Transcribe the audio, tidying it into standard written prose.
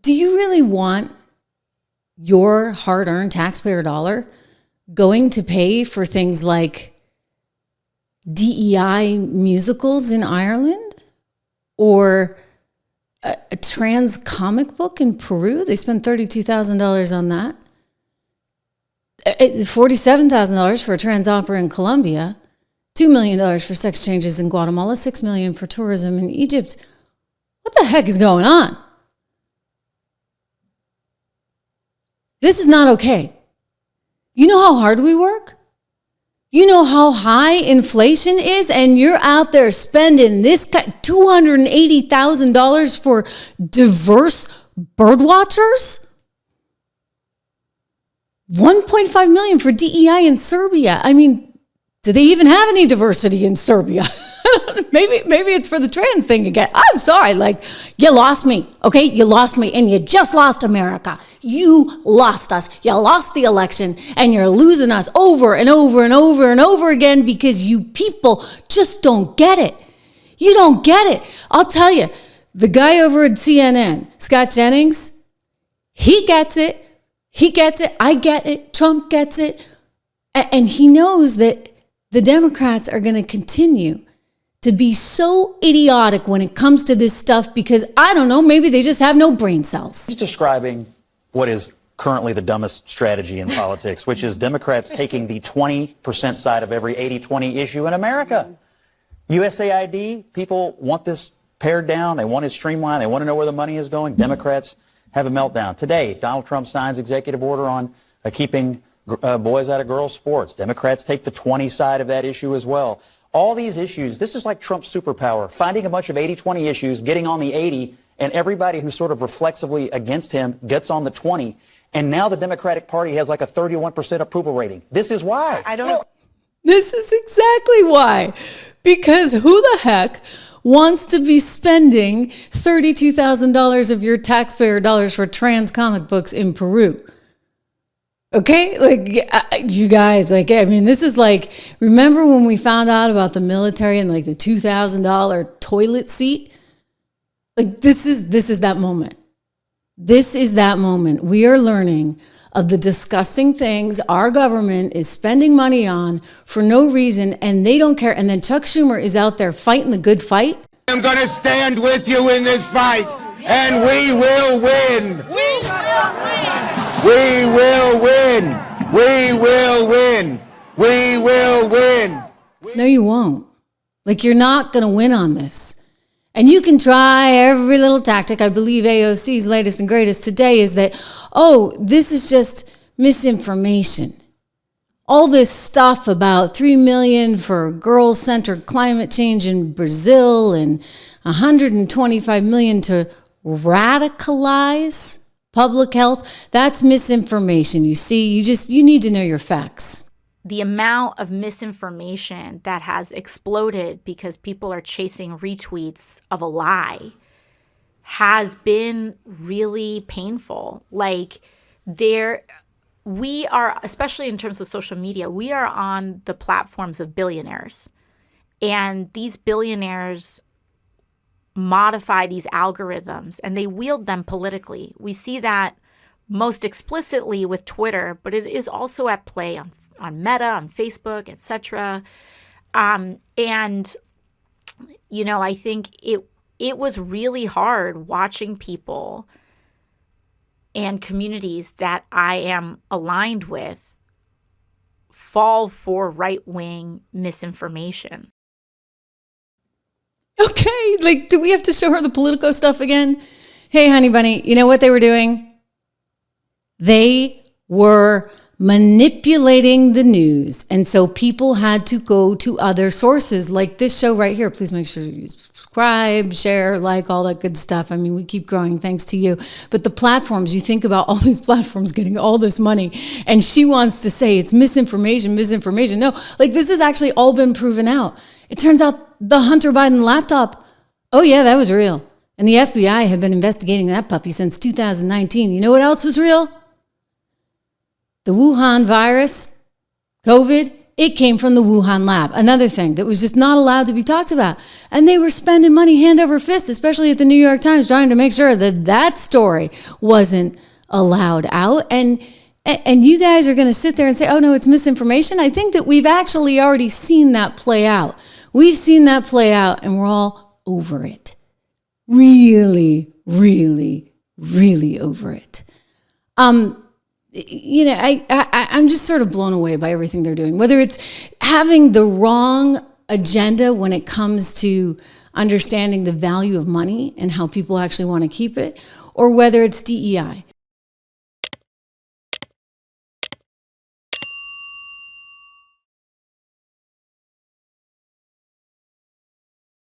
Do you really want your hard-earned taxpayer dollar going to pay for things like DEI musicals in Ireland or a trans comic book in Peru? They spent $32,000 on that. $47,000 for a trans opera in Colombia. $2 million for sex changes in Guatemala. $6 million for tourism in Egypt. What the heck is going on? This is not okay. You know how hard we work? You know how high inflation is, and you're out there spending this $280,000 for diverse bird watchers? $1.5 million for DEI in Serbia. I mean, do they even have any diversity in Serbia? Maybe it's for the trans thing again. I'm sorry, like, you lost me, okay? You lost me, and you just lost America. You lost us. You lost the election, and you're losing us over and over and over and over again because you people just don't get it. You don't get it. I'll tell you, the guy over at CNN, Scott Jennings, he gets it. He gets it. I get it. Trump gets it. And he knows that the Democrats are going to continue to be so idiotic when it comes to this stuff because, I don't know, maybe they just have no brain cells. He's describing what is currently the dumbest strategy in politics, which is Democrats taking the 20% side of every 80-20 issue in America. USAID, people want this pared down. They want it streamlined. They want to know where the money is going. Democrats have a meltdown. Today, Donald Trump signs executive order on keeping boys out of girls' sports. Democrats take the 20 side of that issue as well. All these issues, this is like Trump's superpower, finding a bunch of 80-20 issues, getting on the 80, and everybody who's sort of reflexively against him gets on the 20. And now the Democratic Party has like a 31% approval rating. This is why. This is exactly why. Because who the heck wants to be spending $32,000 of your taxpayer dollars for trans comic books in Peru? Okay, like you guys, like, I mean, this is like, remember when we found out about the military and like the $2,000 toilet seat? Like this is that moment. This is that moment. We are learning of the disgusting things our government is spending money on for no reason, and they don't care. And then Chuck Schumer is out there fighting the good fight. I'm going to stand with you in this fight, and we will win. We will win. We will win. We will win. No, you won't. Like, you're not going to win on this. And you can try every little tactic. I believe AOC's latest and greatest today is that, oh, this is just misinformation. All this stuff about 3 million for girl-centered climate change in Brazil and 125 million to radicalize public health, that's misinformation. You see, you need to know your facts. The amount of misinformation that has exploded because people are chasing retweets of a lie has been really painful. Like, we are, especially in terms of social media, we are on the platforms of billionaires. And these billionaires modify these algorithms and they wield them politically. We see that most explicitly with Twitter, but it is also at play on Meta, on Facebook, etc. And, you know, I think it was really hard watching people and communities that I am aligned with fall for right-wing misinformation. Okay, like, do we have to show her the Politico stuff again? Hey, honey bunny, you know what they were doing? They were manipulating the news. And so people had to go to other sources like this show right here. Please make sure you subscribe, share, like, all that good stuff. I mean, we keep growing thanks to you. But the platforms, you think about all these platforms getting all this money, and she wants to say it's misinformation. No, like, this has actually all been proven out. It turns out the Hunter Biden laptop, oh yeah, that was real. And the FBI had been investigating that puppy since 2019. You know what else was real? The Wuhan virus, COVID, It came from the Wuhan lab. Another thing that was just not allowed to be talked about. And they were spending money hand over fist, especially at the New York Times, trying to make sure that that story wasn't allowed out. And you guys are going to sit there and say, oh, no, it's misinformation. I think that we've actually already seen that play out. We've seen that play out, and we're all over it. Really, really, really over it. You know, I'm just sort of blown away by everything they're doing, whether it's having the wrong agenda when it comes to understanding the value of money and how people actually want to keep it, or whether it's DEI.